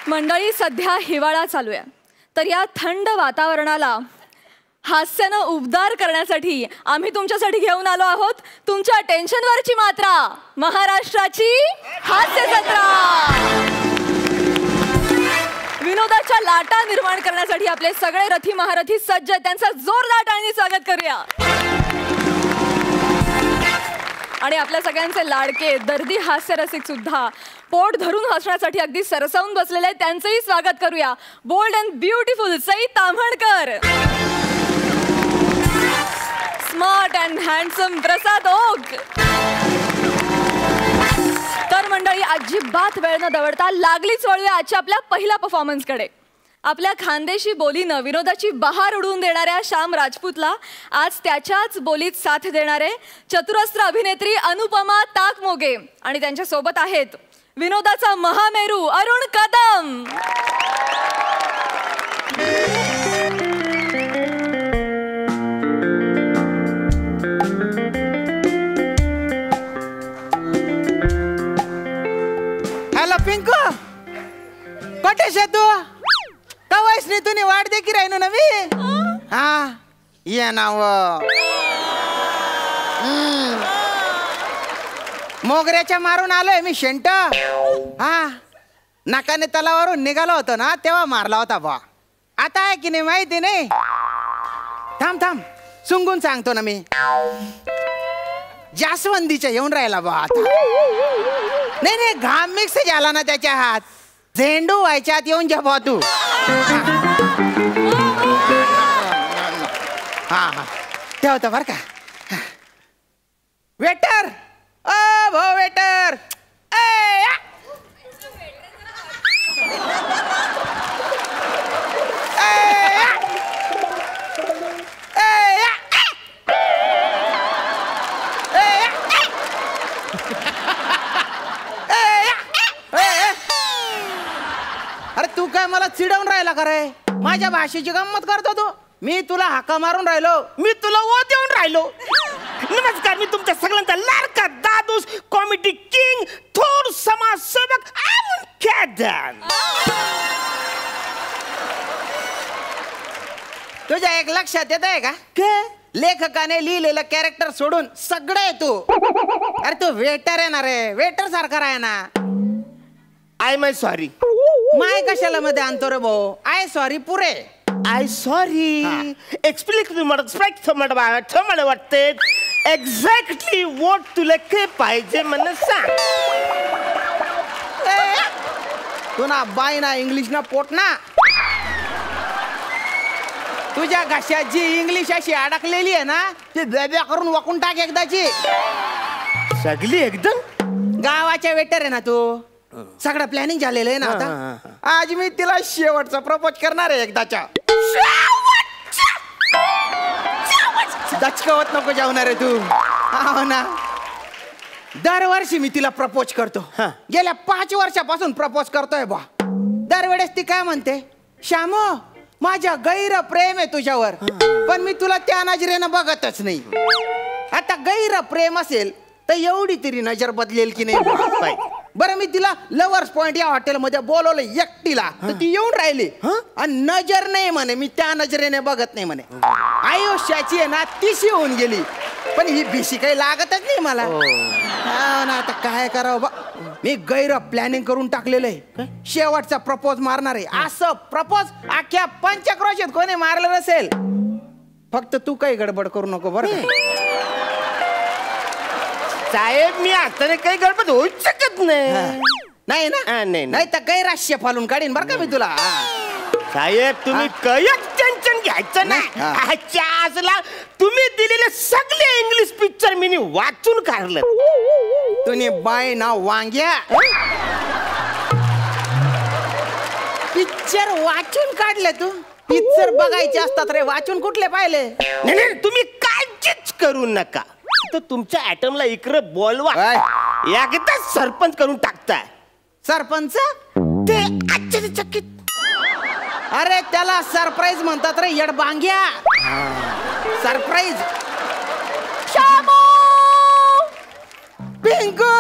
मंडळी, सध्या हिवाळा चालू आहे, तर या थंड वातावरणाला हास्यानं उबदार करण्यासाठी आम्ही तुमच्यासाठी घेऊन आलो आहोत तुमच्या टेन्शनवरची मात्रा, महाराष्ट्राची हास्य जत्रा. विनोदाच्या लाटा निर्माण करण्यासाठी आपले सगळे रथी महारथी सज्ज आहेत. त्यांचं जोरदार टाळ्यांनी स्वागत करूया. आणि आपल्या सगळ्यांचे लाडके दर्दी हास्यरसिक सुद्धा पोट धरून हसण्यासाठी अगदी सरसावून बसलेले आहेत. त्यांचंही स्वागत करूया. Bold and beautiful Sai Tamhankar, smart and handsome Prasad Oak. तर मंडळी, अजिबात वेळ न दवडता लागलीच वळूया आजच्या आपल्या पहिल्या परफॉर्मन्सकडे. आपल्या खानदेशी बोलीनं विनोदाची बहार उडवून देणाऱ्या श्याम राजपूतला आज त्याच्याच बोलीत साथ देणारे चतुरस्त्र अभिनेत्री अनुपमा ताकमोगे आणि त्यांच्या सोबत आहेत विनोदाचा महामेरू अरुण कदम. हॅलो पिंकू, कटेश तू कवायस नाही तुम्ही वाट दे की राहिनो ना मी. हा ये नाव मोगऱ्याच्या मारून आलोय मी शेंट. हा नाकाने तलावावरून निघालो होतो ना तेव्हा मारला होता बा. आता आहे की नाही माहिती नाही. थांब थांब सुंगून सांगतो ना मी. जास्वंदीच्या येऊन राहिला बा आता. नाही नाही घाम मिक्स झाला ना त्याच्या हात. झेंडू व्हायच्या आत येऊन जा बा तू. हा हा ठेवतो बर का. वेटर, ओ भो वेटर. अरे तू काय मला चिडवून राहिला का रे? माझ्या भाषेची गंमत करतो तू. मी तुला हाका मारून राहिलो, मी तुला ओ देऊन राहिलो. नमस्कार, मी तुमच्या सगळ्यांचा लाडका दादूस, कॉमेडी किंग, थोर समाजसेवक अरुण कदम. तुझ्या एक लक्षात येत आहे का? लेखकाने लिहिलेलं कॅरेक्टर सोडून सगळं आहे तू. अरे तू वेटर आहे ना रे, वेटर सारखा आहे ना. I my sorry. माय कशाला मध्ये आणतो रे भाऊ? आय सॉरी पुरे. आय सॉरी एक्सप्लेन मला वाटते एक्झॅक्टली वॉट तुला काय पाहिजे मला सांग. तू ना बाय ना इंग्लिश ना पोट ना. तुझ्या घशात जी इंग्लिश अशी अडकलेली आहे ना ती बेब्या करून वाकून टाक एकदाची. सगळी एकदम गावाच्या वेटर आहे ना तू. सगळं प्लॅनिंग झालेलं आहे ना आता. आज मी तिला शेवटचा प्रपोज करणार आहे एकदाच्या. दचकवत नको जाऊणार आहे तू. हो ना. दरवर्षी मी तिला प्रपोज करतो. गेल्या 5 वर्षापासून प्रपोज करतोय बा. दरवेळेस ती काय म्हणते, श्यामो माझ्या गैर प्रेम आहे तुझ्यावर, पण मी तुला त्या नजरेनं बघतच नाही. आता गैर प्रेम असेल तर एवढी तरी नजर बदलेल की नाही? बरं मी तिला लवर्स पॉइंट या हॉटेलमध्ये बोलवलं एकटीला, तर ती येऊन राहिली आणि नजर नाही म्हणे, मी त्या नजरेने बघत नाही म्हणे. आयुष्याची आहे ना तीशी होऊन गेली, पण ही भिशी काही लागतच नाही मला. ना आता काय करावं बा. मी गैर प्लॅनिंग करून टाकलेलं आहे. शेवटचा प्रपोज मारणार आहे. असं प्रपोज अख्ख्या पंचक्रोशीत कोणी मारलं नसेल. फक्त तू काही गडबड करू नको बरं. साहेब मी आता काही गडबड होऊ शकत नाही. नाही ना? नाही तर काही राष्ट्रीय फालून काढीन बरं का मी तुला. साहेब तुम्ही काहीच टेन्शन घ्यायचं नाही. तुम्ही दिलेले सगळे इंग्लिश पिक्चर मी वाचून काढलं. तुम्ही बाय ना वांग्या पिक्चर वाचून काढले तू. पिक्चर बघायचे असतात रे, वाचून कुठले पाहिले? नाही तुम्ही काळजीच करू नका. तर तुमच्या ऍटमला इकडे बोलवा, एकदाच सरपंच करून टाकताय. सरपंच ते आश्चर्यचकित. अरे त्याला सरप्राईज म्हणतात रे येडबांग्या. सरप्राईज. शामू, पिंकू,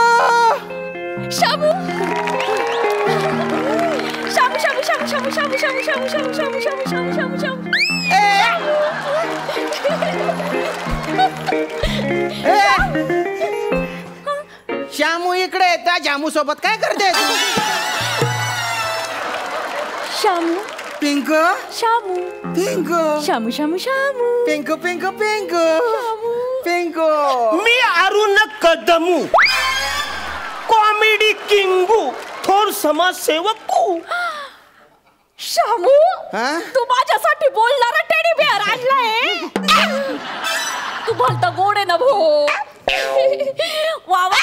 शामू, शामू, शामू शामू शामू शामू शामू शामू शामू शामू शामू शामू श्यामू इकडे त्या जामू सोबत काय करते तू? शामू पिंकू शामू पिंकू शामू शामू शामू पिंकू पिंकू पिंकू पिंकू. मी अरुण कदमू, कॉमेडी किंगू, थोर समाजसेवकू. शामू हा? तू माझ्यासाठी बोलणारा टेडी बेअर आणलाय. तू भलता गोड आहे ना भो. वा वा.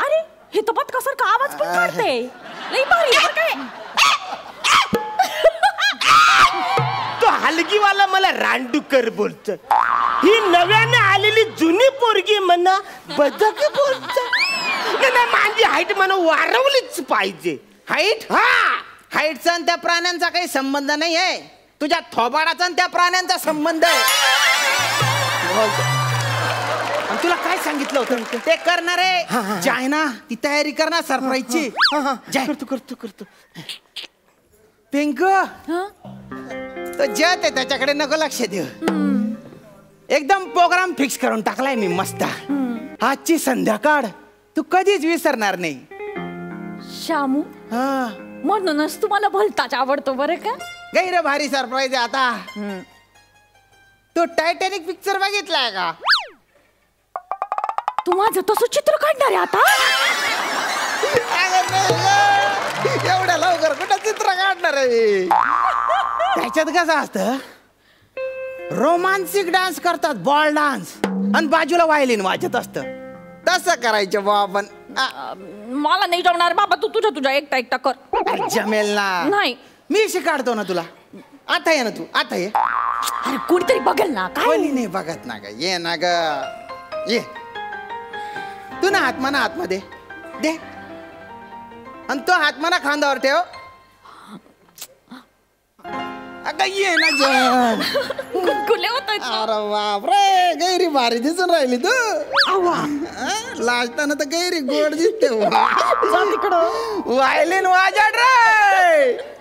अरे हे तर बदकासारखा आवाज पण काढते. लई भारी आहे बरं काय. तो हलगीवाला मला रांडूकर बोलत. ही नव्याने आलेली जुनी पोरगी म्हणा बदक बोलत. नाही माझी हाईट म्हणा वाढवलीच पाहिजे. हाईट हा हाईटचा आणि त्या प्राण्यांचा काही संबंध नाही आहे. तुझ्या थोबाडाचा आणि त्या प्राण्यांचा संबंध आहे. आणि तुला काय सांगितलं होतं ते करणार आहे. जाय ना ती तयारी करणार सरप्राईजची. करतो करतो करतो. पिंकू तो जत आहे त्याच्याकडे नको लक्ष देऊ. एकदम प्रोग्राम फिक्स करून टाकलाय मी मस्त. आजची संध्याकाळ तू कधीच विसरणार नाही. शामू हा म्हणूनच तुम्हाला भलताच आवडतो बरं का. गैर भारी सरप्राईज आहे आता. तू टायटॅनिक पिक्चर बघितलाय का? तू माझं तसं चित्र काढणार आहे आता. एवढ्या लवकर कुठं चित्र काढणार आहे. त्याच्यात कसं असतं रोमांटिक डान्स करतात बॉल डान्स आणि बाजूला वायलिन वाजत असतं. तसं करायचं बा आपण. मला नाही जमणार बाबा. तू तुझ्या एकटा एकटा कर. जमेल ना. नाही मी शिकाडतो ना तुला. आता ये ना तू आता ये. अरे कोणीतरी बघेल ना. काय कोणी नाही बघत ना ग. ये ना ग ये. तू ना हातमाना आतमध्ये दे आणि तो हातमाना खांद्यावर ठेव. अगं ये ना जन. गुलगुले होत. अरे बापरे गैरी भारी दिसून राहिली तू. लाजताना तर गैरी गोड दिसते. वायलिन वाजड रे.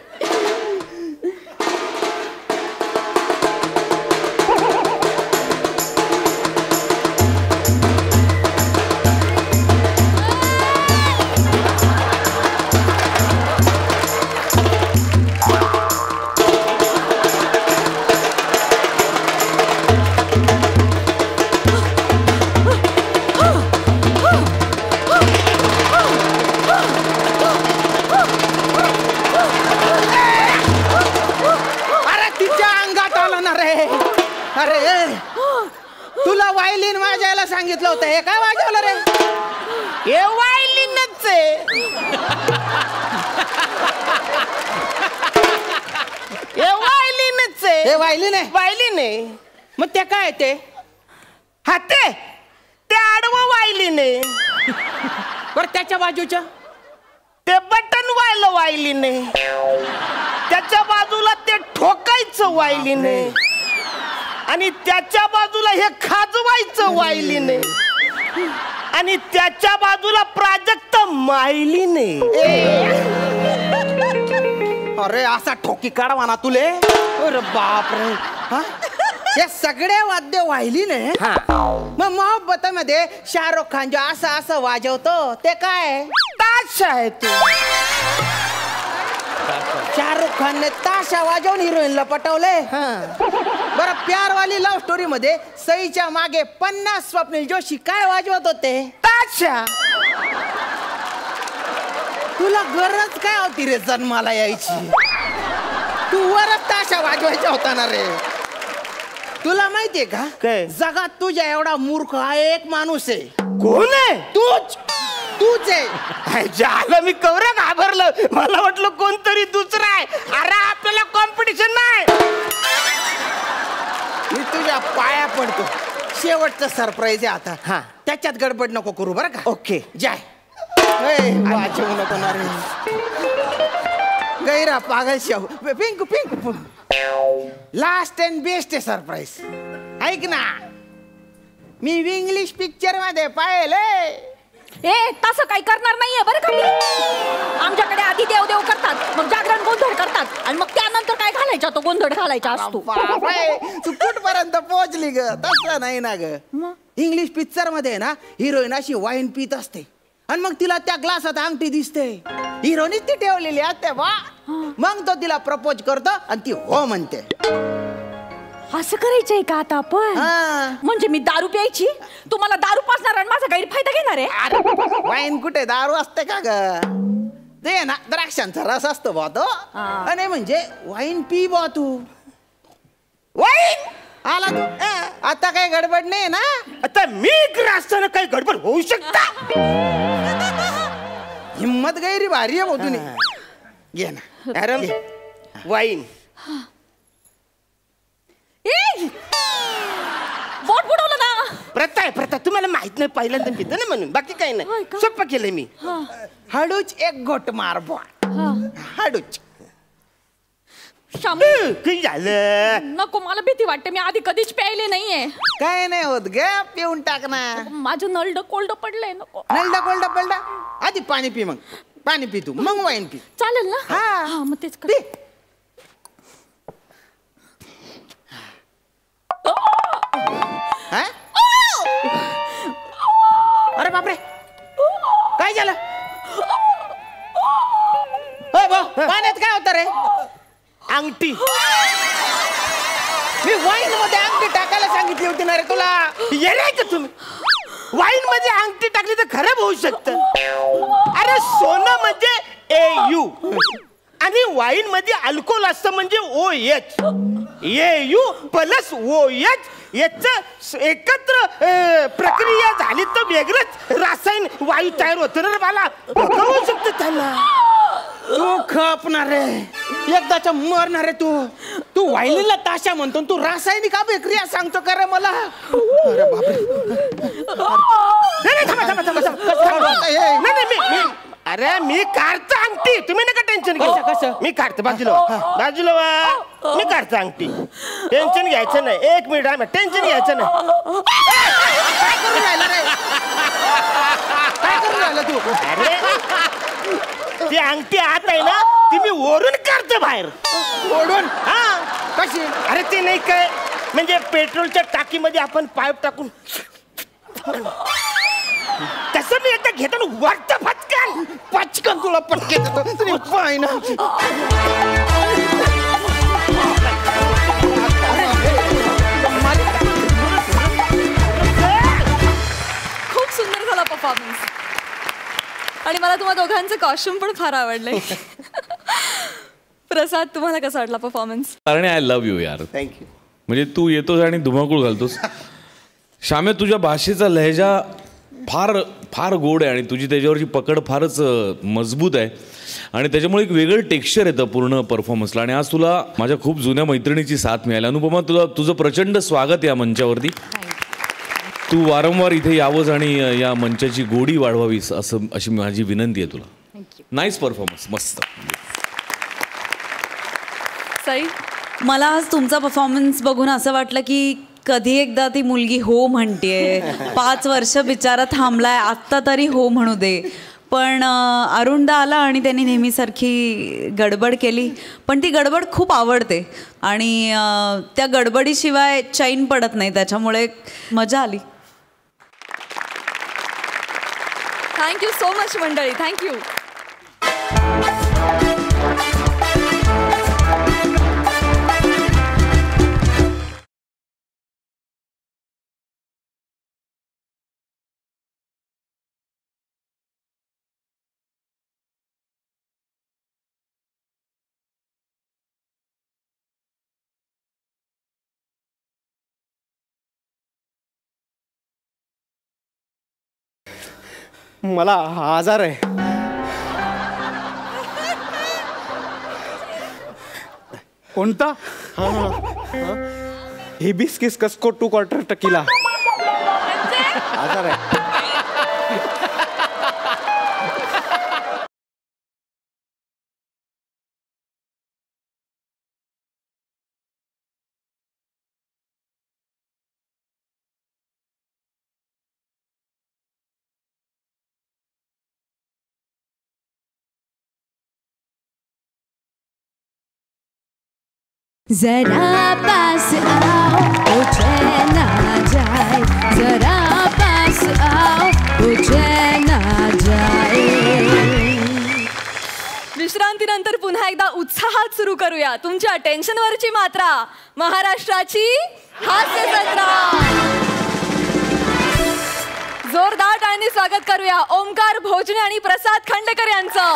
अरे तुला वायलिन वाजायला सांगितलं होतं. हे काय वाजवलं रे? हे वायलिनच आहे. हे वायलिनच आहे. हे वायलिन आहे. वायलिन आहे. मग ते काय ते? हा ते आडवं वायलिन आहे. बरं त्याच्या बाजूच्या ते बटन वायलं वायलिन आहे. त्याच्या बाजूला ते ठोकायचं वायलिन आहे. आणि त्याच्या बाजूला हे खाजवायचं वायलिन आहे. आणि त्याच्या बाजूला प्राजक्त मायलिन आहे. अरे असा ठोकी काढवा ना तुले. अरे बापरे. हे सगळे वाद्य वायलिन आहे. मग मोहब्बतमध्ये शाहरुख खान जो असं असं वाजवतो ते काय? ताश आहे तू. शाहरुख खानने ताशा वाजवून हिरोईनला पटवले. बरं प्यारवाली लव्ह स्टोरी मध्ये सईच्या मागे 50 स्वप्नील जोशी काय वाजवत होते? ताशा. तुला गरज काय होती रे जन्माला यायची? तू वरच ताशा वाजवायचा होता ना रे. तुला माहितीये का काय? जगात तुझ्या एवढा मूर्ख हा एक माणूस आहे. कोण आहे? तूच आहे. झालं मी कवरं घाबरलं. मला वाटलं कोणतरी दुसरा आहे. अरे आपल्याला कॉम्पिटिशन नाही. मी तुझ्या पाया पडतो. शेवटचं सरप्राईज आहे आता. त्याच्यात गडबड नको करू बरं का. ओके जाय. वाजवू नको ना रे. गैरा पागल Shahu. Pinku Pinku last and best surprise. ऐक ना मी इंग्लिश पिक्चर मध्ये पाहिले. तसं काही करणार नाहीये बरं का मी. आमच्याकडे आधी देव देव करतात मग जागरण गोंधळ करतात. घालायचाच आणि मग त्यानंतर काय घालायचा तो गोंधळ घालायचा असतो. बापरे, तू कुठपर्यंत पोहोचली ग? तसं नाही ना ग. इंग्लिश पिक्चर मध्ये ना हिरोईन अशी वाईन पित असते आणि मग तिला त्या ग्लासात अंगठी दिसते. हिरोनीच ती ठेवलेली असते बा. मग तो तिला प्रपोज करतो आणि ती हो म्हणते. असं करायचंय का आता आपण? म्हणजे मी दारू प्यायची, तुम्हाला दारू पाजणार आणि माझा गैरफायदा घेणार आहे? वाईन कुठे दारू असते का ग? ते ना द्राक्षांचा रस असतो बा तो. आणि म्हणजे वाईन पी बा तू. वाईन आला तू. आता काही गडबड नाही ना? आता मी असताना काही गडबड होऊ शकता? हिम्मत गैरी भारी आहे भाऊ तुने. घे ना. अरे वाईन. बोट बुडवलं ना. प्रथा आहे प्रथा. तुम्हाला माहित नाही पहिल्यांदा पितं ना म्हणून. बाकी काही नाही. सोपं केलंय मी. हळूच एक घोट मार बा. हळूच. काही झालं नको, मला भीती वाटते. मी आधी कधीच प्यायले नाहीये. काय नाही होत ग, पिऊन टाक ना. माझं नळड कोल्ड पडलंय. नको. नलडा कोल्डा पलडा. आधी पाणी पी, मग पाणी पी तू, मग वाईन पी. चालेल ना? हा. मग तेच कर. पी. अरे बापरे, काय झालं? पाण्यात काय होतं रे? अंगठी. मी वाईन मध्ये अंगठी टाकायला सांगितली होती ना रे तुला. येणार का तुम्ही? वाईन मध्ये अंगठी टाकली तर खराब होऊ शकतं. अरे सोनं म्हणजे AU आणि वाईन मध्ये अल्कोहोल असतं म्हणजे OH. AU प्लस OH याच एकत्र प्रक्रिया झाली तर वेगळंच रासायन वायू तयार होतं ना मला. होऊ शकतं त्यांना. तू खपणार रे, एकदाच्या मरणार रे तू. तू वाईनीला ताशा म्हणतो, तू रासायनिक अभिक्रिया सांगतो का रे मला? अरे बापरे. नाही थांबा थांबा थांबा. नाही अरे मी काढतो अंगठी. तुम्ही नका टेन्शन घ्या. कसं? मी काढतो. बाजूला बाजूला वा. मी काढतो अंगठी. टेन्शन घ्यायचं नाही. एक मिनिट आम्ही टेन्शन घ्यायचं नाही. काय करून राहिला रे? काय करून राहिला तू? अरे ती अंगठी आत आहे ना, ती मी ओढून काढतो बाहेर. ओढून? हा. कशी? अरे ते नाही काय, म्हणजे पेट्रोलच्या टाकीमध्ये आपण पाईप टाकून तसं मी एकदा घेतो वाटतं फटकन. पचकन तुला पटके देतो. तुम्ही पाय ना. खूप सुंदर झाला परफॉर्मन्स आणि मला तुम्हा दोघांचं कॉस्ट्युम पण फार आवडलंय. प्रसाद, तुम्हाला कसा वाटला परफॉर्मन्स? कारण आय लव्ह यू यार. थँक्यू. म्हणजे तू येतोस आणि धुमाकूळ घालतोस. श्यामे, तुझ्या भाषेचा लहेजा फार फार गोड आहे आणि तुझी त्याच्यावरची पकड फारच मजबूत आहे आणि त्याच्यामुळे एक वेगळं टेक्स्चर येतं पूर्ण परफॉर्मन्सला. आणि आज तुला माझ्या खूप जुन्या मैत्रिणीची साथ मिळाली. अनुपमा, तुझं प्रचंड स्वागत या मंचावरती. तू वारंवार इथे यावंस आणि या मंचाची गोडी वाढवावीस अशी माझी विनंती आहे तुला. नाईस परफॉर्मन्स, मस्त. सई, मला आज तुमचा परफॉर्मन्स बघून असं वाटलं की कधी एकदा ती मुलगी हो म्हणतेय. 5 वर्ष बिचारा थांबलाय, आत्ता तरी हो म्हणू दे. पण अरुणदा आला आणि त्यांनी नेहमीसारखी गडबड केली. पण ती गडबड खूप आवडते आणि त्या गडबडीशिवाय चैन पडत नाही. त्याच्यामुळे मजा आली. थँक्यू सो मच मंडळी. थँक्यू. मला आजार आहे. कोणता? हिबिस्किस कस्को 2/4 टकीला आजार आहे. जरा पास आओ ओ चैन आ जाए, जरा पास आओ ओ चैन आ जाए. विश्रांतीनंतर पुन्हा एकदा उत्साहात सुरू करूया तुमच्या टेन्शनवरची मात्रा, महाराष्ट्राची हास्य जत्रा. जोरदार टाळ्यांनी स्वागत करूया ओमकार भोजने आणि प्रसाद खांडेकर यांचं.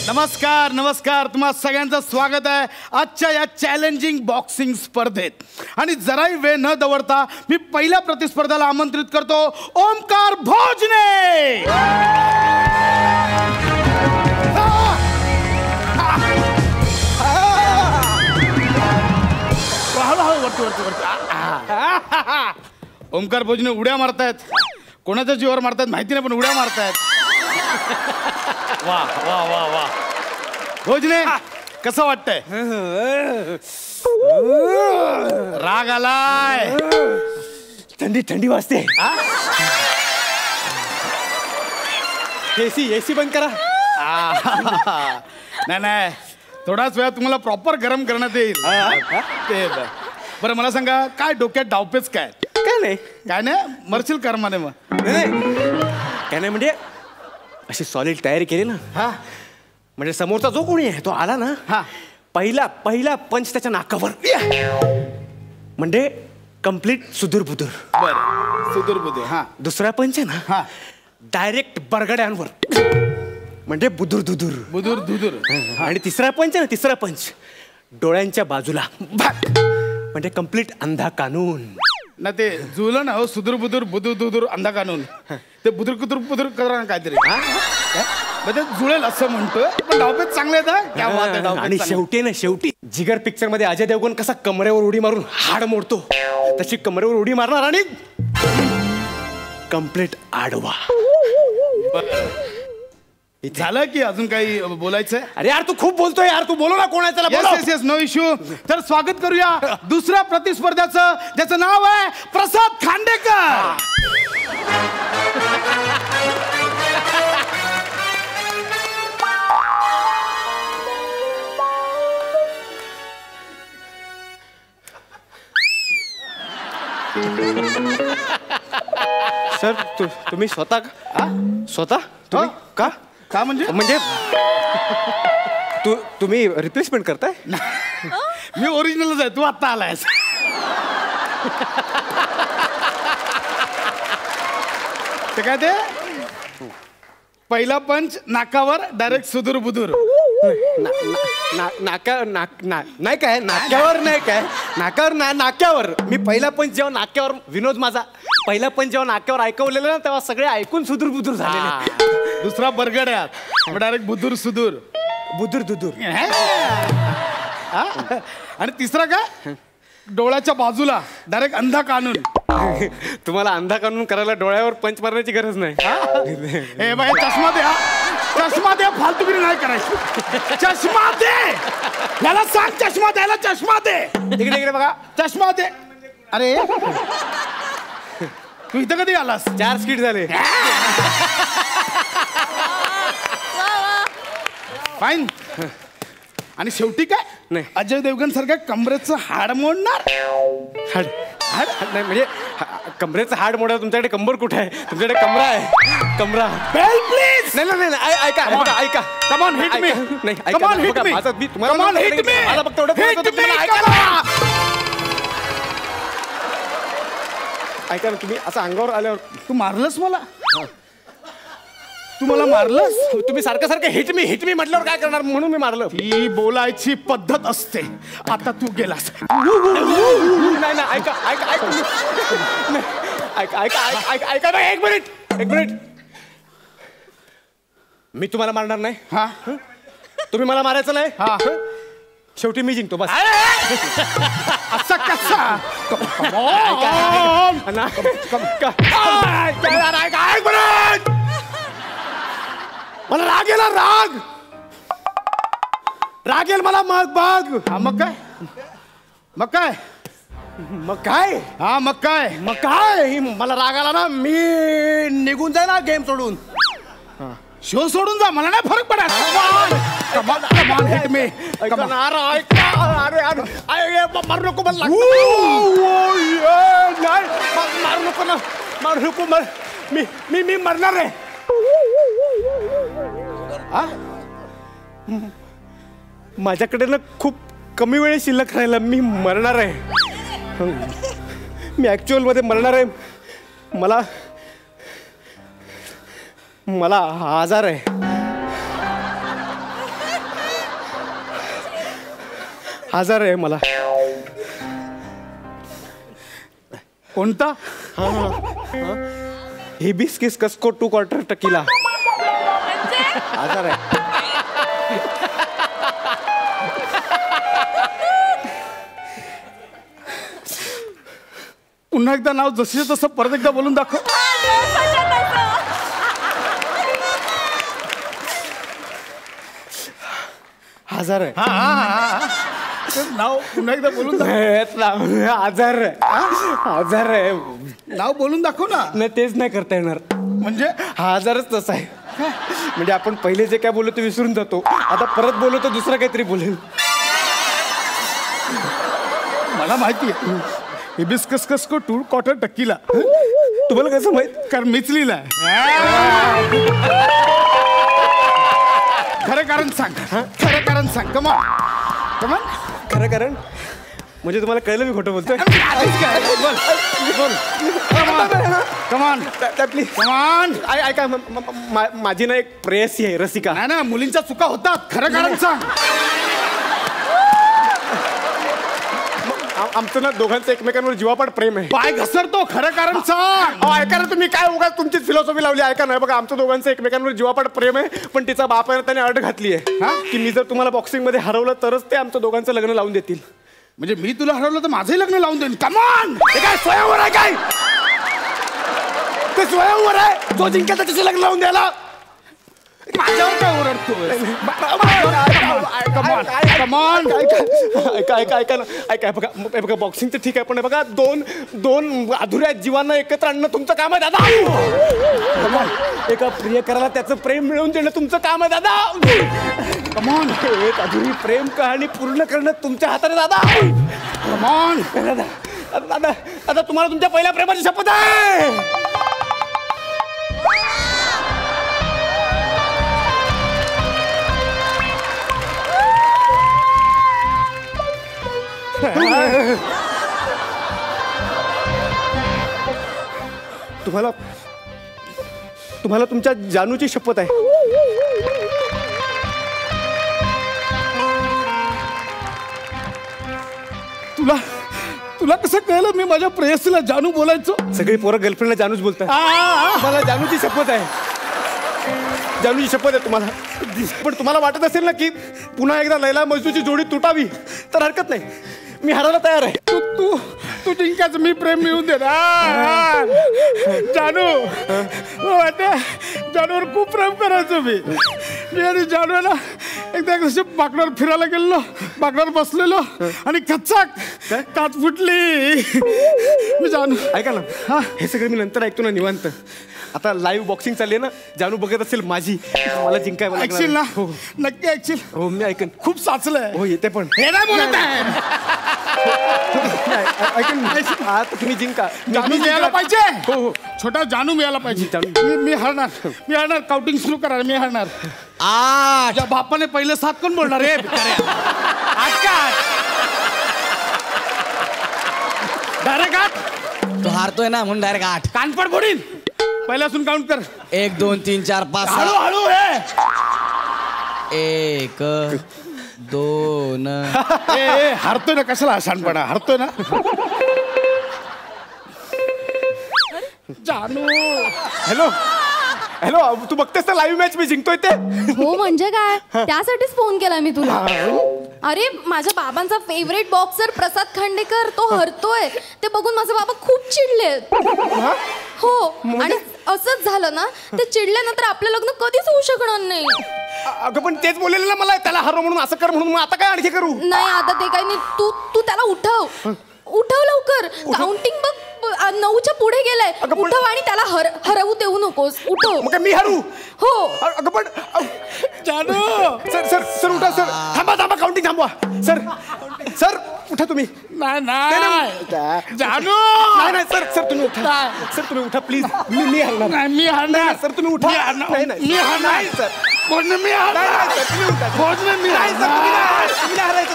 नमस्कार नमस्कार, तुम्हा सगळ्यांचं स्वागत आहे आजच्या या चॅलेंजिंग बॉक्सिंग स्पर्धेत. आणि जराही वेळ न दवडता मी पहिल्या प्रतिस्पर्धाला आमंत्रित करतो ओमकार भोजने. ओमकार भोजने उड्या मारतायत, कोणाच्या जीवावर मारतायत माहिती नाही पण उड्या मारतायत. वा वा वा वा भोजने, कसं वाटतंय? राग आलाय? थंडी थंडी वाजते. एसी बंद करा. नाही नाही, थोडाच वेळा तुम्हाला प्रॉपर गरम करण्यात येईल. ते बरं मला सांगा, काय डोक्यात डावपेच काय? काय नाही मरशील कर्माने. मग काय नाही म्हणजे अशी सॉलिड तयारी केली ना, हा म्हणजे समोरचा जो कोणी आहे तो आला ना, हा पहिला पंच त्याच्या नाकावर, म्हणजे कम्प्लीट सुदूर बुदूर. बरं सुदूर बुदूर. हा दुसरा पंच आहे ना, हा डायरेक्ट बरगड्यांवर, म्हणजे बुदूर दुदूर बुदूर दुदूर. आणि तिसरा पंच आहे ना, तिसरा पंच डोळ्यांच्या बाजूला, म्हणजे कम्प्लीट अंधा कानून. ना ते जुळलं ना हो, सुदूर बुदूर बुदूर दुदूर अंधा कानून. ते बुदूर कुदूर बुदूर करा काहीतरी, म्हणजे जुळेल असं म्हणतोय. पण डावपेच चांगले आहेत. आणि शेवटी जिगर पिक्चर मध्ये अजय देवगण कसा कमरेवर उडी मारून हाड मोडतो, तशी कमरेवर उडी मारणार आणि कम्प्लीट आडवा. झालं की अजून काही बोलायचंय? अरे यार तू खूप बोलतोय यार, तू बोलो ना कोण आहे त्याला. Yes no issue. तर स्वागत करूया दुसऱ्या प्रतिस्पर्ध्याचं, ज्याचं नाव आहे प्रसाद खांडेकर. सर तुम्ही स्वतः तुम्ही का म्हणजे तुम्ही रिप्लेसमेंट करताय? मी ओरिजिनलच आहे, तू आता आलायस. ते काय ते पहिला पंच नाकावर डायरेक्ट सुदूर बुदूर. नाही काय नाक्यावर, नाही काय नाकावर नाक्यावर. मी पहिला पंच जेव्हा नाक्यावर, विनोद माझा पहिला पंच जेव्हा नाक्यावर ऐकवलेलं ना, तेव्हा सगळे ऐकून सुदूर बुदूर झाले. दुसरा बरगड्यात डायरेक्ट बुदूर सुदूर बुदूर दुदूर. आणि तिसरा काय डोळ्याच्या बाजूला डायरेक्ट अंधा कानून. तुम्हाला अंधा कानून करायला डोळ्यावर पंच मारण्याची गरज नाही. ए बाई चष्मा दे, चष्मा दे, फालतूगिरी नाही करायची. चष्मा दे, याला सांग चष्मा द्यायला. चष्मा दे, इकडे बघा, चष्मा दे. अरे तू इथं कधी आलास? 4 स्किट झाले. फाईन. आणि शेवटी काय नाही, अजय देवगण सारख्या कमरेचं हाड मोडणार. हाड नाही म्हणजे कमरेचं हाड मोडा. तुमच्याकडे कंबर कुठे आहे? तुमच्याकडे कमरा आहे. कमरा. Bell please. नाही ऐका ऐका. Come on hit me. नाही कम ऑन हिट मी. माझं मी तुम्हाला कम ऑन हिट मी. मला फक्त एवढं ऐका ना. तुम्ही असं अंगावर आल्यावर तू मारलंस मला. तू मला मारलंस. तुम्ही सारखं हिट मी म्हटल्यावर काय करणार, म्हणून मी मारलं. ही बोलायची पद्धत असते. आता तू गेलास. नाही ऐका ऐका ना. एक मिनिट. मी तुम्हाला मारणार नाही. हा तुम्ही मला मारायचं नाही. हा शेवटी मी जिंकतो बस. असं कसा? मला राग येला. राग येईल मला. मग मग काय मग काय? हा मग काय? मग काय? मला राग आला ना, मी निघून जाय ना गेम सोडून. शो सोडून जा, मला नाही फरक पडत. कमान हिट मी. अरे मारू नको मला. नाही मारू नको ना, मारू नको. मी मरणार आहे. माझ्याकडे ना खूप कमी वेळ शिल्लक राहिला. मी मरणार आहे. मी ऍक्च्युअल मध्ये मरणार आहे. मला आजार आहे. आजार आहे मला. कोणता? Hibiscus Cusco 2 quarter tequila. आजार आहे. पुन्हा एकदा नाव जसे तसं परत एकदा बोलून दाखव. आजार आहे. नाव पुन्हा एकदा बोलून दाखव. आजार आहे. आजार आहे. नाव बोलून दाखव ना. नाही तेच नाही करता येणार. म्हणजे हा आजारच तसा आहे. म्हणजे आपण पहिले जे काय बोललो ते विसरून जातो. आता परत बोललो तर दुसरं काहीतरी बोलेल. मला माहिती आहे. हिबिस्कस कस्को 2 क्वार्टर टक्कीला. तुम्हाला कसं माहित? कारण मीच लिहिलंय. खरं कारण सांग. खरं कारण सांग. कमान कमान. खरं कारण म्हणजे तुम्हाला कळलं मी खोटं बोलतोय. कमान प्लीज कमान. ऐका माझी ना एक प्रेयसी आहे रसिका. नाही ना, मुलींच्या चुका होतात. खरं कारण सांग. आमचं ना दोघांचं एकमेकांवर जीवापाड प्रेम आहे. पाय घसरतो. खरं कारण सांग. ऐका ना तुम्ही काय उगाच तुमचीच फिलॉसॉफी लावली. ऐका ना बघा, आमचं दोघांचं एकमेकांवर जीवापाड प्रेम आहे. पण तिचा बाप आहे त्याने अट घातली आहे की मी जर तुम्हाला बॉक्सिंग मध्ये हरवलं तरच ते आमचं दोघांचं लग्न लावून देतील. म्हणजे मी तुला हरवलं तर माझंही लग्न लावून देईन. कमान. हे काय स्वयंवर आहे काय? ते स्वयंवर आहे. तो जिंकेल त्याच्याशी लग्न लावून द्यायला. माझ्यावर काय ओरडतोय? कमान कमान. ऐका बघा बॉक्सिंग तर ठीक आहे पण बघा दोन अधुऱ्या जीवांना एकत्र आणणं तुमचं काम आहे दादा. एका प्रिय करायला त्याचं प्रेम मिळवून देणं तुमचं काम आहे दादा. कमान. एक अधुरी प्रेम कहाणी पूर्ण करणं तुमच्या हाताने दादा. कमान. दादा तुम्हाला तुमच्या पहिल्या प्रेमाची शपथ आहे. तुम्हाला तुमच्या जानूची शपथ आहे. तुला कसं कळलं मी माझ्या प्रेयसीला जानू बोलायचो? सगळी पोरं गर्लफ्रेंडला जानूच बोलतात. मला जानूची शपथ आहे. जानूची शपथ आहे तुम्हाला. पण तुम्हाला वाटत असेल ना की पुन्हा एकदा लैला मजनूची जोडी तुटावी तर हरकत नाही. मी हरायला तयार आहे. तू जिंकायचं मी प्रेम मिळून दे. जानू जानूवर खूप प्रेम करायचो मी आणि जानूला एकदा कशी बागडावर फिरायला गेलो. बागडावर बसलेलो आणि कच्चाक काच फुटली. मी जानू. ऐका ना हे सगळं मी नंतर ऐकतो ना निवांत. आता लाईव्ह बॉक्सिंग चालली आहे ना. जानू बघत असेल माझी. मला जिंकाय ऐकशील ना? नक्की ऐकशील. हो मी ऐकन. खूप साचलंय. हो येते पण हे नाही बोलत आहे. ऐकन. तुम्ही जिंका. जानू मिळायला पाहिजे. हो छोटा जानू मिळायला पाहिजे. मी हरणार. काउंटिंग सुरू करा. मी हरणार. तुझ्या बापाने पहिले 7 कोण बोलणार रे? 8 डायरेक्ट 8. तो हारतोय ना म्हणून डायरेक्ट 8. कानपड फोडीन. पहिल्यासून काउंट कर. 1 2 3 4 5 6. हळू हे. 1 2. हरतोय ना. कशाला शानपणा? हरतोय ना. जानू. हॅलो तू बघतेस ना लाईव्ह मॅच मी जिंकतोय ते. हो म्हणजे काय? त्यासाठीच फोन केला मी तुला. अरे माझ्या बाबांचा फेवरेट बॉक्सर प्रसाद खांडेकर तो हरतोय ते बघून माझे बाबा खूप चिडले. हो आणि असंच झालं ना ते चिडल्यानंतर आपलं लग्न कधीच होऊ शकणार नाही. अगं पण तेच बोललेलं ना मला त्याला हरव म्हणून असं कर म्हणून. आता काय आणखी करू? नाही आता ते काही नाही. तू त्याला उठव. उठव लवकर. काउंटिंग बघ 9च्या पुढे गेलाय. उठव आणि त्याला हरवू देऊ नकोस. उठव. मग मी हरू. हो. अगं पण जानू. सर सर सर उठा सर. थांबा थांबा काउंटिंग थांबवा. सर सर उठा तुम्ही. नाही जानू. नाही सर सर तुम्ही उठा. सर तुम्ही उठा प्लीज. मी हरणार. मी हरणार. सर तुम्ही उठा. नाही नाही मी हरणार सर. बोलणं मी हरणार. बोलणं मी हरणार.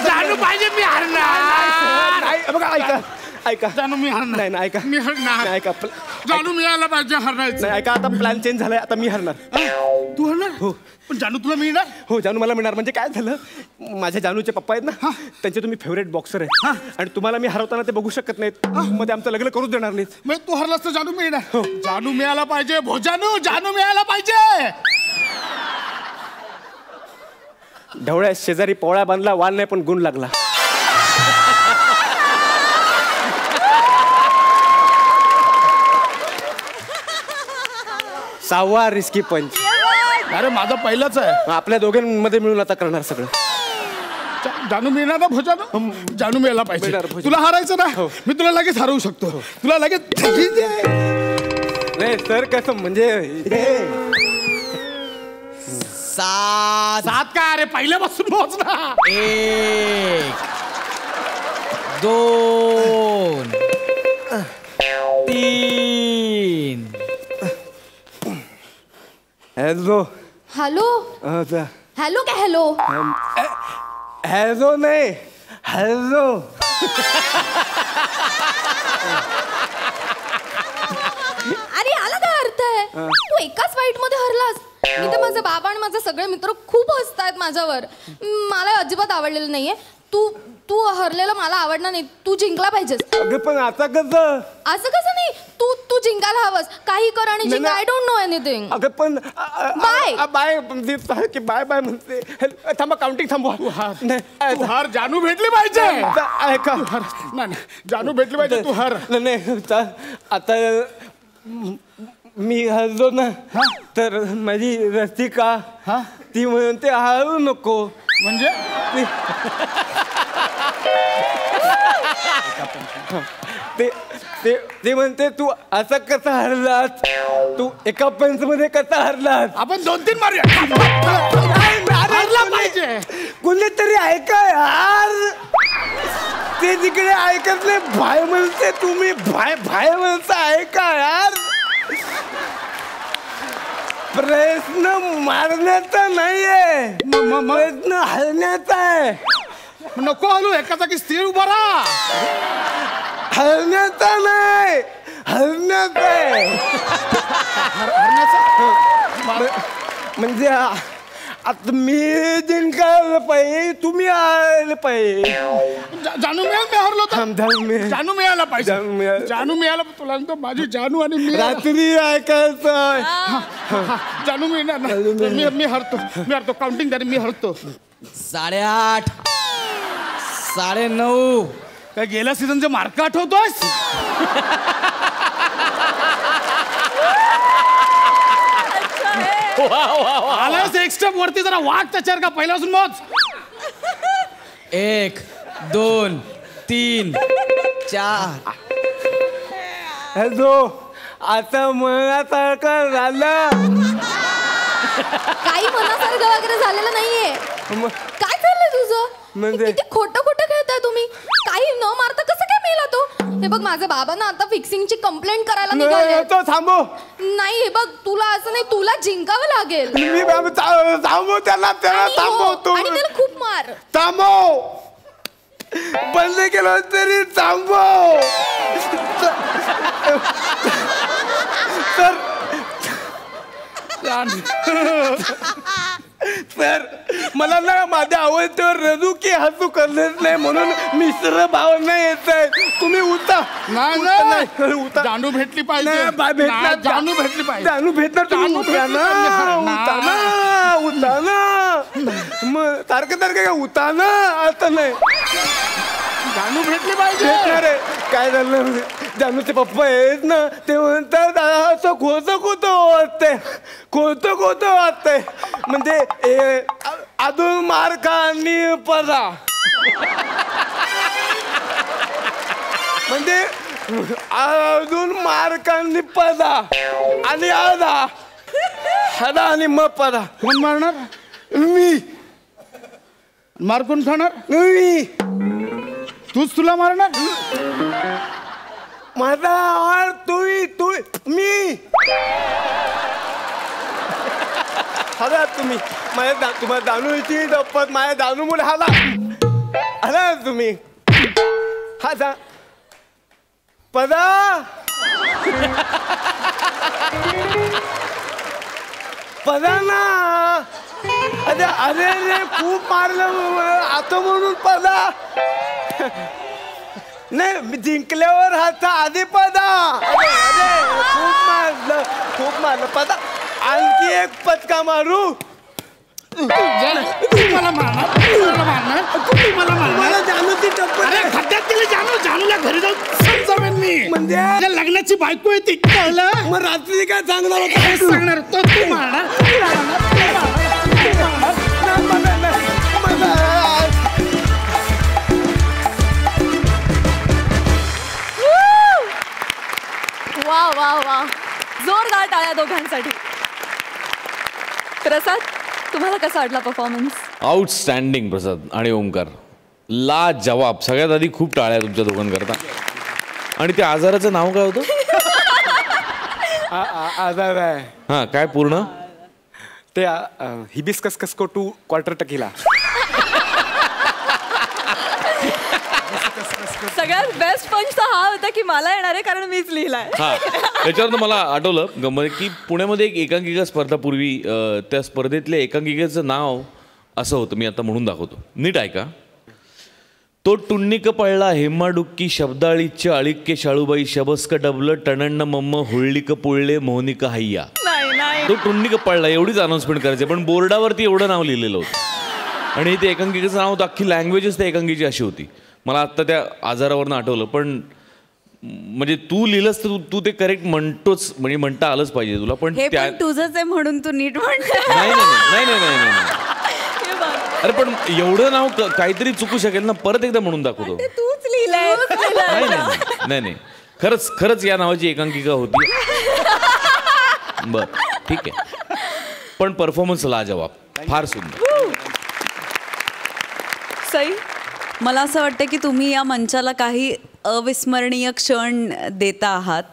जानू पाहिजे मी हरणार. बघा ऐका ऐका. जानू मी हरणार. नाही नाही ऐका. मी हरणार. ऐका. जानू मिळायला पाहिजे हरणायचं. नाही ऐका आता प्लॅन चेंज झालाय. आता मी हरणार. तू हरणार. हो. पण जानू तुला मिळणार. हो जानू मला मिळणार. म्हणजे काय झालं माझ्या जानूचे पप्पा आहेत ना त्यांचे तुम्ही फेवरेट बॉक्सर आहेत आणि तुम्हाला मी हरवताना ते बघू शकत नाहीत. मग ते आमचं लग्न करूच देणार नाहीत. मग तू हरलास तर जानू मिळणार. जानू मिळायला पाहिजे. जानू जानू मिळायला पाहिजे. ढवळ्या शेजारी पोळ्या बांधला वाल नाही पण गुण लागला. सहावा रिस्की पंच. अरे माझा पहिलाच आहे. आपल्या दोघांमध्ये मिळून आता करणार सगळं. जानू मिळणार ना भोजानू. जानू मिळायला पाहिजे. तुला हरायचं ना. मी तुला लगेच हरवू शकतो. तुला लगेच. नाही सर कसं म्हणजे 7 काय अरे पहिल्यापासून मोज ना. 1 2 3. Hello hello. हॅलो काय हॅलो. हॅलो नाही हॅलो. अरे याला काय अर्थ आहे. तू एकाच फाईट मध्ये हरलास. इथे माझे बाबा आणि माझे सगळे मित्र खूप हसतायत माझ्यावर. मला अजिबात आवडलेलं नाहीये. तू हरलेलं मला आवडणार नाही. तू जिंकला पाहिजेस. अगं पण आता कसं. असं कसं नाही. तू जिंकायला हवंस. काही कर आणि जिंक. I don't know anything. अगं पण बाय बाय की बाय बाय म्हणते. थांबा काउंटिंग थांबवा. तू हर. जानू भेटली पाहिजे. ऐका. नाही जानू भेटली पाहिजे. तू हर. नाही आता मी हरलो ना तर माझी रसिका ती म्हणते हरू नको. म्हणजे ते म्हणते तू असं कसं हरलास. तू एका पंच मध्ये कसा हरलास. आपण 2-3 मारूया. पाहिजे. कोणीतरी ऐका यार. ते तिकडे ऐकत नाही. भाय म्हणते तुम्ही भाय म्हणता. ऐका यार. प्रयत्न मारण्याचा नाहीये. प्रयत्न हरण्याचा आहे. नको हलू. एका जागी स्थिर उभा राहा. हरण्याचा नाही हरण्याचा आहे. म्हणजे आता मी जिंकायला पाहिजे. तुम्ही आले पाहिजे. जानू मिळाल. मी हरलो तर जानू मिळायला पाहिजे. जानू मिळाला. तुला माझी जानू आणि मी रात्री ऐकायचं. जानू मिळणार ना. मी हरतो. काउंटिंग झाली. मी हरतो. 8:30 9:30. काय गेल्या सीझनचे मार्क आठवतोस. आलास एक स्टेप वरती. जरा वाट त्याच्यावर का पहिल्यापासून मोज. 1 2 3 4. हॅलो आता मनासारखं झालं. काही मनासारखं वगैरे झालेलं नाहीये. काय चाललंय तुझं. म्हणजे किती खोटं खेळताय तुम्ही. काही न मारता कसं काय मेला तो. हे बघ माझे बाबा ना आता फिक्सिंगची कंप्लेंट करायला निघाले. थांबव. नाही हे बघ तुला असं नाही. तुला जिंकावं लागेल. मी थांबव त्याला थांबवतो. आणि त्याला खूप मार. थांबव. बंद केलं तरी थांबव. सर मला ना माझ्या आवडत्यावर रडू की हसू करलेच नाही म्हणून मिश्र भावना येत आहे. तुम्ही उठा. नाही उठा. जानू भेटली पाहिजे. जानू भेटली पाहिजे. जानू भेटणार. तुम्ही उठा ना. मग सारखं काय उठा ना. आता नाही. जानू भेटली पाहिजे. काय झालं जानूचे पप्पा आहेत ना ते म्हणतात असं खोतं वाटतंय. म्हणजे अजून मार खा आणि परा. म्हणजे अजून मार्कांनी पदा आणि आधा हदा आणि मग पदा. कोण मारणार? मी. मार कोण खाणार? मी. तूच तुला मारणार? माझा आवाज तू मी. हला तुम्ही माझ्या तुम्हाला दानूची दप्पत माझ्या दानूमुळे हला तुम्ही हा पदा. पदा ना. अरे रे खूप मारलं आता म्हणून पदा नाही. मी जिंकल्यावर हाता आधी पदा. अरे खूप मारलं पदा. आणखी एक पचका मारू. मला जानूची टप्पल. अरे खड्ड्यात गेले जानू. जानूला घरी जाऊन समजावेन मी. म्हणजे लग्नाची बायको आहे ती. कळलं? मग रात्री काय सांगणार होता? काय सांगणार? तो तू मारणार. वा वा वा, जोरदार टाळ्या दोघांसाठी. प्रसाद, तुम्हाला कसा वाटला परफॉर्मन्स? आउटस्टँडिंग प्रसाद आणि ओमकार. ला जवाब. सगळ्यात आधी खूप टाळ्या तुमच्या दोघांकरता. आणि त्या आजाराचं नाव काय होतं? आजार आहे. हा काय पूर्ण? ते हिबिस्कस कस्को टू क्वार्टर टकीला. सगळ्यात बेस्ट पंच तर हा होता की मला येणार आहे कारण मीच लिहिलाय. हा त्याच्यावर मला आठवलं गंमत की पुण्यामध्ये एक एकांकिका स्पर्धा पूर्वी त्या स्पर्धेतल्या एकांकिकेचं नाव असं होतं. मी आता म्हणून दाखवतो, नीट ऐका. तो टुन्निक पळला हेमाडुक्की शब्दाळीच्य अळिक्के शाळूबाई शबस्क डबलं टणण्ण मम्म हुळलिक पुळले मोहनिक हैया. तो टुन्निक पळला एवढीच अनाउन्समेंट करायची, पण बोर्डावरती एवढं नाव लिहिलेलं होतं. आणि ते एकांकिकेचं नाव होतं, अख्खी लँग्वेजच त्या एकांकिकेची अशी होती. मला आत्ता त्या आजारावरनं आठवलं. पण म्हणजे तू लिहिलंस तर तू ते करेक्ट म्हणतोच, म्हणजे म्हणता आलंच पाहिजे तुला. पण तुझंच आहे म्हणून तू नीट म्हणतो. नाही. अरे पण एवढं नाव काहीतरी चुकू शकेल ना. परत एकदा म्हणून दाखवतो. तूच लिहिलंय. नाही खरंच या नावाची एकांकिका होती. बर ठीक आहे. पण परफॉर्मन्स लाजवाब, फार सुंदर. सई, मला असं वाटतं की तुम्ही या मंचाला काही अविस्मरणीय क्षण देता आहात.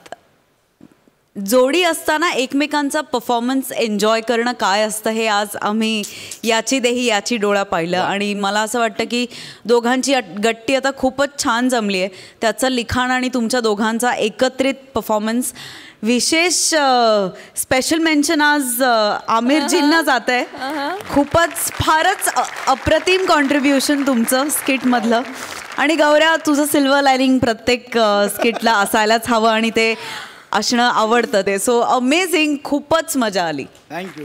जोडी असताना एकमेकांचा परफॉर्मन्स एन्जॉय करणं काय असतं हे आज आम्ही याची देही याची डोळा पाहिलं. आणि मला असं वाटतं की दोघांची गट्टी आता खूपच छान जमली आहे. त्याचं लिखाण आणि तुमच्या दोघांचा एकत्रित परफॉर्मन्स. विशेष स्पेशल मेन्शन आज आमिरजींना जात आहे. फारच अप्रतिम कॉन्ट्रीब्युशन तुमचं स्किटमधलं. आणि गौऱ्या, तुझं सिल्वर लायनिंग प्रत्येक स्किटला असायलाच हवं आणि ते असणं आवडतं ते. सो अमेझिंग, खूपच मजा आली. थँक्यू.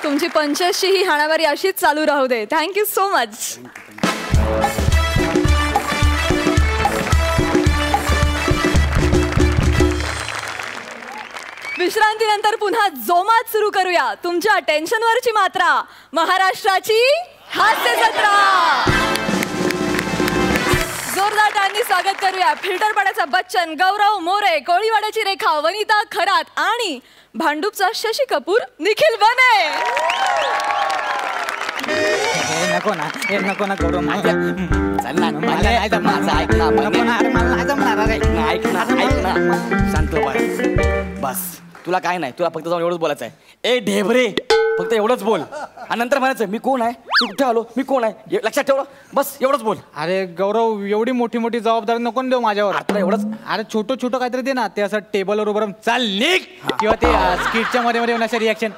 तुमची पंचशी ही हाणामारी अशीच चालू राहू दे. Thank you so much. विश्रांतीनंतर पुन्हा जोमात सुरू करूया तुमच्या टेन्शनवरची मात्रा, महाराष्ट्राची हास्य जत्रा. जोरदार टाळ्यांनी स्वागत करूया फिल्टरपाड्याचा बच्चन, गौरव मोरे, कोळीवाड्याची रेखा, वनिता खरात आणि भांडूपचा शशी कपूर, निखिल बने. नको ना, हे नको ना करू माझ्या. चल ना, मला नाही जमणार. माझं ऐक ना, नको ना, अरे मला नाही जमणार. अरे ऐक ना. शांत बस. तुला काय नाही, तुला फक्त जाऊन एवढंच बोलायचं आहे. ए ढेबरे, फक्त एवढंच बोल. आणि नंतर म्हणायचं मी कोण आहे, मी कुठे आलो, मी कोण आहे, लक्षात ठेव. बस एवढंच बोल. अरे गौरव, एवढी मोठी मोठी जबाबदारी नको देऊ माझ्यावर. आता एवढंच. अरे छोटं काहीतरी दे ना. ते असं टेबलवर उभं चाल निघ, किंवा ते स्किटच्या मध्ये होण्याचे रिॲक्शन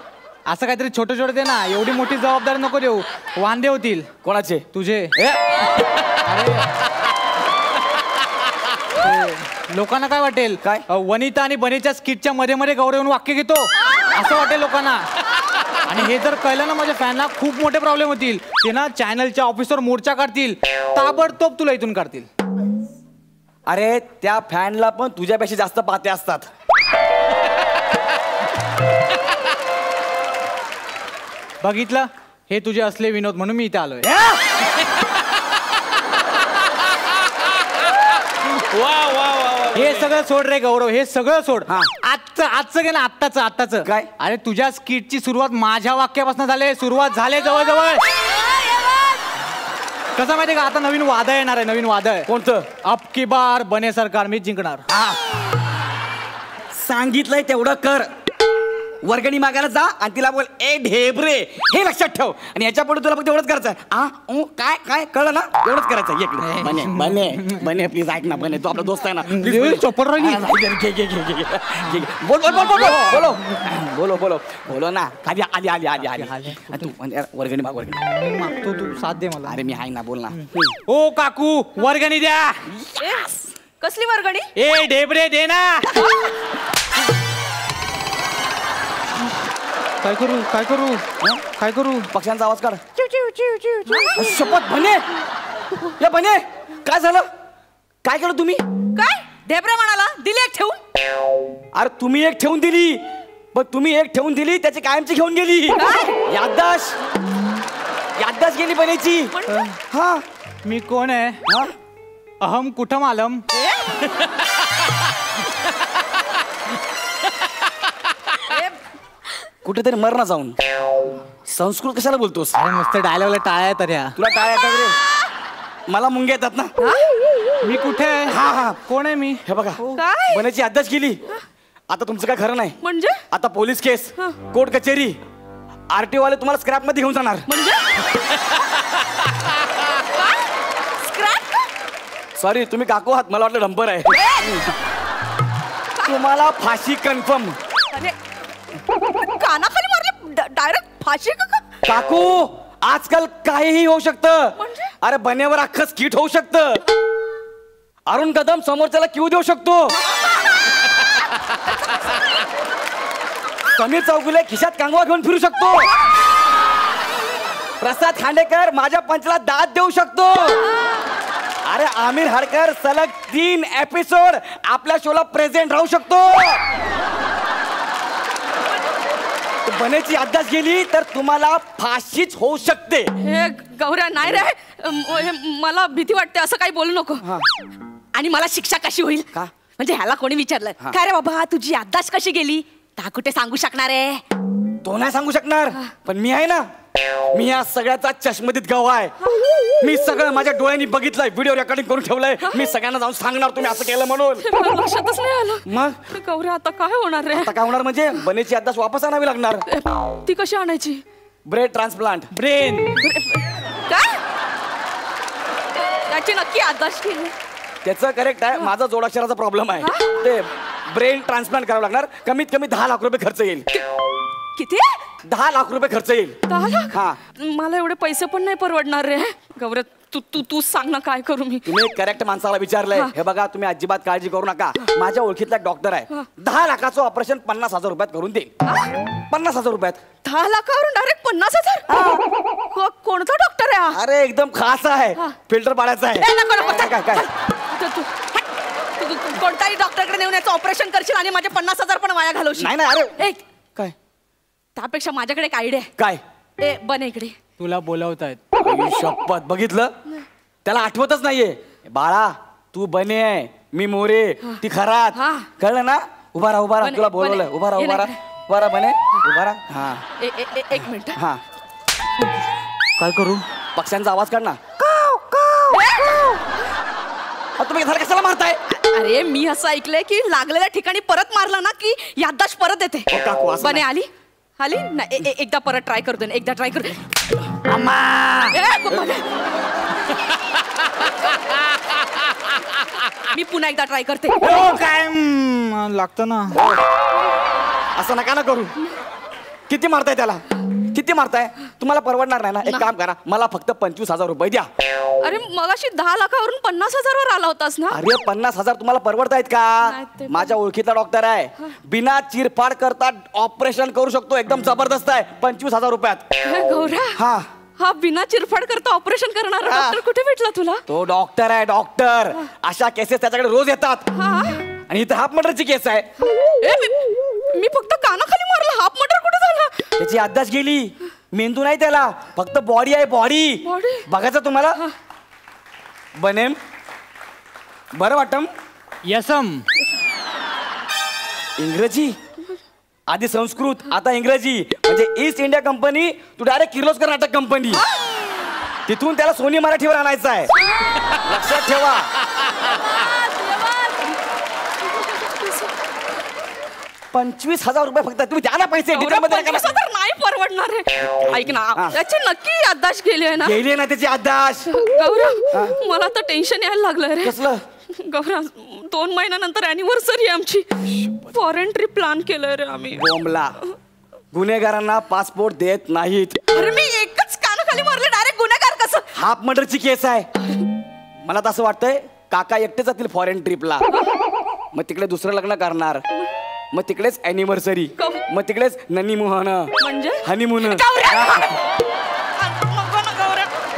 असं काहीतरी छोटं दे ना. एवढी मोठी जबाबदारी नको देऊ, वांदे होतील. कोणाचे? तुझे. लोकांना काय वाटेल, काय वनिता आणि बनीच्या स्किटच्या मध्ये गौरव येऊन वाक्य घेतो असं वाटेल लोकांना. आणि हे जर कळलं ना माझ्या फॅनला खूप मोठे प्रॉब्लेम होतील. ते ना चॅनलच्या ऑफिसवर मोर्चा काढतील, ताबडतोब तुला इथून काढतील. अरे त्या फॅनला पण तुझ्यापेक्षा जास्त पाते असतात. बघितलं, हे तुझे असले विनोद म्हणून मी इथे आलोय. हे सगळं सोड रे गौरव, हे सगळं सोड. आजचं घे ना, आत्ताचं काय? अरे तुझ्या स्किटची सुरुवात माझ्या वाक्यापासून सुरुवात झाली जवळजवळ. कसं माहितीये का, आता नवीन वादळ येणार आहे, नवीन वादळ. कोणतं? अब की बार बने सरकार मी जिंकणार. सांगितलंय तेवढं कर. वर्गणी मागायला जा आणि तिला बोल ए ढेबरे, हे लक्षात ठेव. आणि याच्या पुढे तुला फक्त एवढंच करायचं. काय काय कळलं ना, एवढंच करायचं. इकडे बने बने बने प्लीज ऐक ना, बने तू आपला दोस्त आहे ना, प्लीज. चोपड राहिली. बोल बोल बोल बोल बोलो बोलो बोलो बोलो ना. आली आली आली आली आली तू वर्गणी माग, वर्गणी मागतो, तू साथ दे मला. अरे मी आहे ना, बोल ना. ओ काकू वर्गणी द्या. कसली वर्गणी? ए ढेबरे दे ना. काय करू काय करू काय करू? पक्ष्यांचा आवाज काढ. शपथ बने, या बने काय झालं? काय केलं तुम्ही? काय ढेबरे म्हणाला दिली एक ठेवून? अरे तुम्ही एक ठेवून दिली, पण तुम्ही एक ठेवून दिली त्याची कायमची घेऊन गेली. याददाश गेली बनेची. हा मी कोण आहे? अहम कुठम आलम. कुठेतरी मर ना जाऊन. संस्कृत कशाला बोलतोस? मस्त डायलॉगला टाळ्या तर ह्या. तुला टाळ्या येतात रे, मला मुंग्या येतात ना. मी कुठे? हा कोण आहे मी? हे बघा, बनेची याददाश गेली. आता तुमचं काय खरं नाही. म्हणजे आता पोलीस केस, कोर्ट कचेरी, आरटीओ वाले तुम्हाला स्क्रॅप मध्ये घेऊन जाणार. म्हणजे सॉरी, तुम्ही काकू आहात, मला वाटलं डंपर आहे. तुम्हाला फाशी कन्फर्म. अरे कानाखाली मारले डायरेक्ट फाशी का? काकू आजकाल काहीही होऊ शकतं. अरे बनेवर अख्खं स्किट होऊ शकतं. अरुण कदम समोरच्याला क्यू देऊ शकतो. समीर चौगुले खिशात कांगवा घेऊन फिरू शकतो. प्रसाद खांडेकर माझ्या पंचला दाद देऊ शकतो. अरे आमिर हडकर सलग 3 एपिसोड आपल्या शोला प्रेझेंट राहू शकतो. बनेची याददाश गेली तर तुम्हाला फाशीच होऊ शकते. हे गौऱ्या नाही रे, मला भीती वाटते, असं काही बोलू नको. आणि मला शिक्षा कशी होईल? का? म्हणजे ह्याला कोणी विचारलं काय रे बाबा तुझी याददाश कशी गेली? ता कुठे सांगू शकणार आहे? तो नाही सांगू शकणार, पण मी आहे ना. मी या सगळ्याचा चष्मदीत गवाह आहे. मी सगळं माझ्या डोळ्यांनी बघितलंय, व्हिडिओ रेकॉर्डिंग करून ठेवलंय. मी सगळ्यांना जाऊन सांगणार तुम्ही असं केलं म्हणून. लक्षातच नाही आलं. मग गौऱ्या आता काय होणार रे? आता काय होणार म्हणजे बनेची याददाश वापस आणावी लागणार. ती कशी आणायची? Brain transplant. ब्रेन काय? त्याची नक्की याददाश केली? त्याचं करेक्ट आहे, माझा जोडाक्षराचा प्रॉब्लेम आहे. ते ब्रेन ट्रान्सप्लांट करावं लागणार. कमीत कमी 10 लाख रुपये खर्च येईल. किती? 10 लाख रुपये खर्च येईल. 10 लाख? हा. मला एवढे पैसे पण नाही परवडणार रे. गौऱ्या तू सांग ना काय करू मी? तुम्ही करेक्ट माणसाला विचारलंय. हे बघा तुम्ही अजिबात काळजी करू नका. माझ्या ओळखीतला डॉक्टर आहे. 10 लाखाचं ऑपरेशन 50,000 रुपयात करून देईल. 50,000 रुपयात. 10 लाखावरून डायरेक्ट 50,000? कोणता डॉक्टर आहे हा? अरे एकदम खास आहे, फिल्टर पाडायचा आहे. काय काय तू कोणताही डॉक्टरकडे नेऊन याचं ऑपरेशन करशील आणि माझे 50,000 पण वाया घालवशील. नाही नाही. अरे काय त्यापेक्षा माझ्याकडे एक आयडिया आहे. काय? ए बन इकडे. तुला बोलावतायत. शपथ, बघितलं त्याला आठवतच नाहीये. बाळा तू बने आहे, मी मोरे, ती खरात. कळलं ना? उभा राहा उभा राहा, तुला बोलवलंय. उभा राहा उभा राहा उभा राहा बने, उभा राहा. हा एक मिनिट. हा काय करू? पक्ष्यांचा आवाज काढ ना. तुम्ही झालं कशाला मारताय? अरे मी असं ऐकलंय की लागलेल्या ठिकाणी परत मारला ना की याददाश परत येते. बने आली आली ना. एकदा परत ट्राय करतो ना. एकदा ट्राय करतो. मी पुन्हा एकदा ट्राय करते. काय लागतं ना. असं नका ना करू. किती मारताय त्याला? किती मारताय? तुम्हाला परवडणार नाही ना. एक काम करा, मला फक्त 25,000 रुपये द्या. अरे मगाशी 10 लाखावरून 50,000 वर आला होतास ना. अरे 50,000 तुम्हाला परवडतायत का? माझ्या ओळखीतला डॉक्टर आहे, बिना चिरफाड करता ऑपरेशन करू शकतो. एकदम जबरदस्त आहे. 25,000 रुपयात. गौऱ्या हा बिना चिरफाड करता ऑपरेशन करणारा डॉक्टर कुठे भेटला तुला? तो डॉक्टर आहे डॉक्टर. अशा केसेस त्याच्याकडे रोज येतात. आणि इथं हाफ मर्डरची केस आहे. मी फक्त कानाखाली मारला. हाफ मर्डर कुठे झाला? त्याची याददाश गेली. मेंदू नाही त्याला, फक्त बॉडी आहे. बॉडी बघायचं तुम्हाला. बनेम बरं वाटम. यसम. इंग्रजी आधी संस्कृत आता इंग्रजी म्हणजे ईस्ट इंडिया कंपनी तू डायरेक्ट किर्लोस्कर नाटक कंपनी. तिथून त्याला सोनी मराठीवर आणायचं आहे. लक्षात ठेवा. 25,000 रुपये फक्त. तुम्ही द्या ना पैसे. 25,000 नाही परवडणार आहे. ऐक ना त्याची नक्की याददाश्त गेली आहे ना. गेली ना त्याची याददाश्त. गौरव मला तर टेन्शन यायला लागलं रे. कसलं? गौरव 2 महिन्यानंतर अॅनिव्हर्सरी आहे आमची. फॉरेन ट्रिप प्लॅन केलंय रे आम्ही. बोंबला. गुन्हेगारांना पासपोर्ट देत नाहीत. अरे मी एकच कानाखाली मारले डायरेक्ट गुन्हेगार कसं. हाफ मर्डरची केस आहे. मला तर असं वाटतंय काका एकटे जातील फॉरेन ट्रिपला. मग तिकडे दुसरं लग्न करणार. मग तिकडेच अॅनिव्हर्सरी. मग तिकडेच ननीमोहन म्हणजे हनीमून.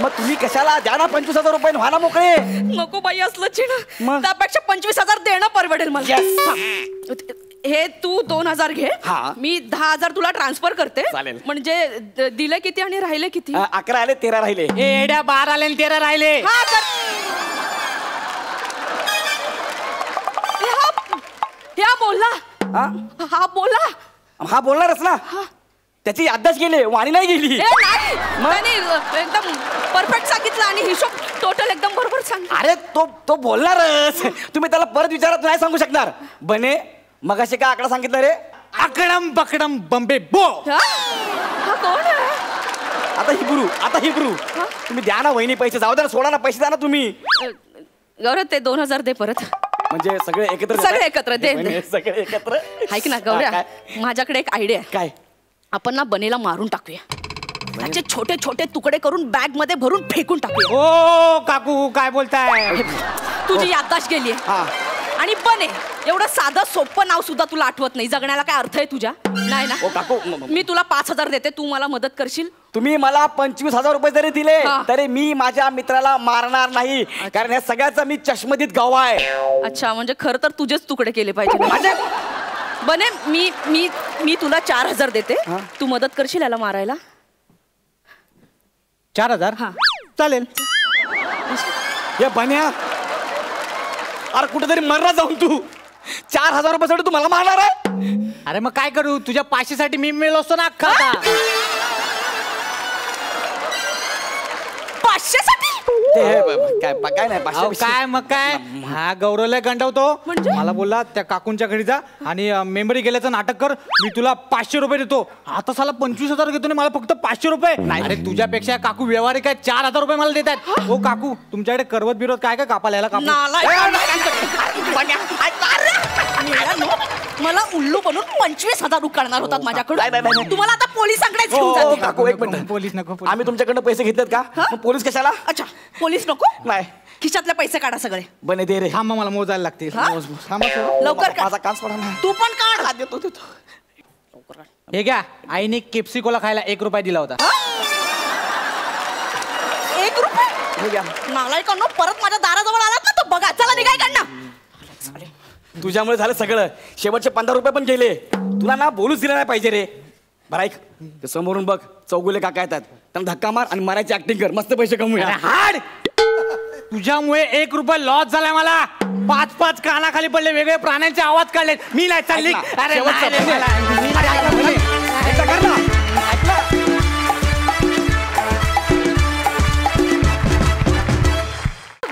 मग तुम्ही कशाला द्या ना 25,000 रुपये व्हा ना मोकळे. नको बाई असलं चिड. मग? त्यापेक्षा 25,000 देणं परवडेल मला. हे तू 2,000 घे. हा. मी 10,000 तुला ट्रान्सफर करते. चालेल. म्हणजे दिले किती आणि राहिले किती. 11 आले 13 राहिले. एड्या 12 आले आणि 13 राहिले. हा कर. ह्या बोलला. हा बोला. हा बोलणारच ना. त्याची याददाश्त गेली वाणी नाही गेली. नाही एकदम परफेक्ट सांगितलं आणि हिशोब टोटल एकदम बरोबर सांग. अरे तो बोलणारच. तुम्ही त्याला परत विचारत नाही सांगू शकणार. बने मगाशी काय आकडा सांगितलं रे. आकडम बकडम बंबे बो. हा कोण आहे. आता हिब्रू तुम्ही द्या ना वहिनी पैसे. जाऊ द्या ना. सोडा ना पैसे द्या ना तुम्ही. गौरव ते 2,000 दे परत. म्हणजे सगळे एकत्र सगळे एकत्र दे. सगळे एकत्र. ऐक ना गौऱ्या माझ्याकडे एक आयडिया आहे. काय. आपण ना बनेला मारून टाकूया. त्याचे छोटे छोटे तुकडे करून बॅग मध्ये भरून फेकून टाकूया. ओ काकू काय बोलताय. तुझी याददाश्त गेली. आणि बने एवढं साधं सोपं नाव सुद्धा तुला आठवत नाही. जगण्याला काय अर्थ आहे तुझ्या. नाही ना. काकू मी तुला 5,000 देते. तू मला मदत करशील. तुम्ही मला 25,000 रुपये जरी दिले तरी मी माझ्या मित्राला मारणार नाही. कारण या सगळ्याचा मी चष्मदीत गवाह आहे. अच्छा म्हणजे खरं तर तुझेच तुकडे केले पाहिजे. बने मी तुला 4,000 देते. तू मदत करशील याला मारायला. 4,000 चालेल. हे बन्या अरे कुठेतरी मरला जाऊन तू 4,000 रुपयासाठी तू मला मारणार आहे. अरे मग काय करू. तुझ्या 500 साठी मी मिळलो असतो ना अख्खा. 500 साठी काय नाही. काय मग काय. हा गौरवला गंडवतो. मला बोलला त्या काकूंच्या घरी जा आणि मेमरी गेल्याचं नाटक कर. मी तुला 500 रुपये देतो. आता साला 25,000 घेतो मला फक्त 500 रुपये. अरे तुझ्यापेक्षा काकू व्यवहारिक आहे. 4,000 रुपये मला देत आहेत. हो काकू तुमच्याकडे करवत बिरवत काय काय कापायला याला कापू. मला उल्लू बनून 25,000 उकळणार होतात माझ्याकडून. तुम्हाला आता पोलिसांकडेच घेऊन जाते. काकू एक मिनिट. पोलीस नको. आम्ही तुमच्याकडनं पैसे घेतलेत का. पोलीस कशाला. अच्छा पोलीस नको. नाही खिशातले पैसे काढा सगळे. बने दे रे. थांबा मला मोजायला लागतील. लवकर माझा काच पडा ना. तू पण काढ. देतो. हे घ्या. आईने केप्सिकोला खायला 1 रुपया दिला होता. 1 रुपये. नालायकांनो परत माझ्या दाराजवळ आलात ना तर बघा. चला निघाय काढणं. तुझ्यामुळे झालं सगळं. शेवटचे 15 रुपये पण गेले. तुला ना बोलूच दिलं नाही पाहिजे रे. बरं ऐक ते समोरून बघ चौगुले काका येतात. त्यांना धक्का मार आणि मारायची ऍक्टिंग कर. मस्त पैसे कमवूया. हाड. तुझ्यामुळे 1 रुपया लॉस झालाय मला. 5 कानाखाली पडले. वेगळे प्राण्यांचे आवाज काढले. मी नाही चालली. अरे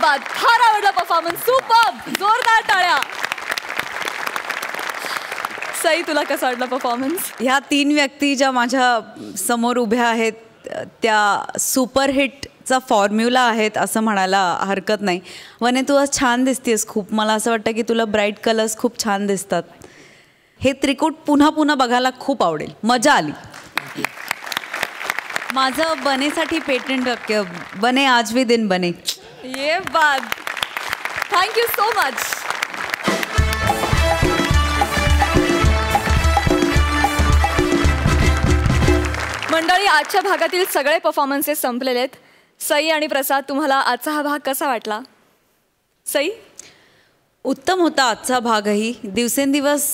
फार आवडला परफॉर्मन्स. सुपर. जोरदार टाळ्या. सई तुला कसा वाटला परफॉर्मन्स. ह्या 3 व्यक्ती ज्या माझ्या समोर उभ्या आहेत त्या सुपरहिटचा फॉर्म्युला आहेत असं म्हणायला हरकत नाही. वने तू आज छान दिसतेस खूप. मला असं वाटतं की तुला ब्राईट कलर्स खूप छान दिसतात. हे त्रिकूट पुन्हा पुन्हा बघायला खूप आवडेल. मजा आली. माझं बनेसाठी पेटेंट वाक्य बने आज भी दिन बने. ये बात. Thank you so much. मंडळी आजच्या भागातील सगळे परफॉर्मन्सेस संपलेले आहेत. सई आणि प्रसाद तुम्हाला आजचा हा भाग कसा वाटला. सई. उत्तम होता आजचा भागही. दिवसेंदिवस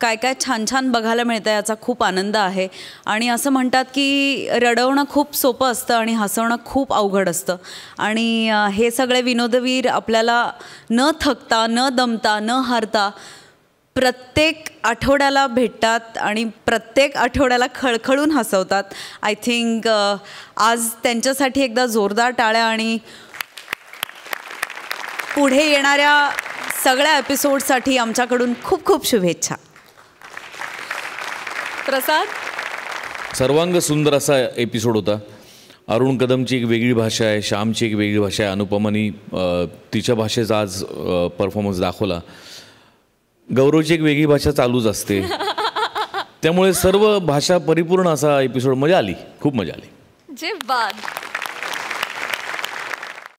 काय काय छान छान बघायला मिळतं याचा खूप आनंद आहे. आणि असं म्हणतात की रडवणं खूप सोपं असतं आणि हसवणं खूप अवघड असतं. आणि हे सगळे विनोदवीर आपल्याला न थकता, न दमता, न हारता प्रत्येक आठवड्याला भेटतात आणि प्रत्येक आठवड्याला खळखळून हसवतात. आय थिंक आज त्यांच्यासाठी एकदा जोरदार टाळ्या आणि पुढे येणाऱ्या सगळ्या एपिसोडसाठी आमच्याकडून खूप खूप शुभेच्छा. प्रसाद, सर्वांग सुंदर असा एपिसोड होता. अरुण कदमची एक वेगळी भाषा आहे, श्यामची एक वेगळी भाषा आहे, अनुपमानी तिच्या भाषेचा आज परफॉर्मन्स दाखवला. गौरवची एक वेगळी भाषा चालूच असते, त्यामुळे सर्व भाषा परिपूर्ण असा एपिसोड. मजा आली, खूप मजा आली. जे बाद.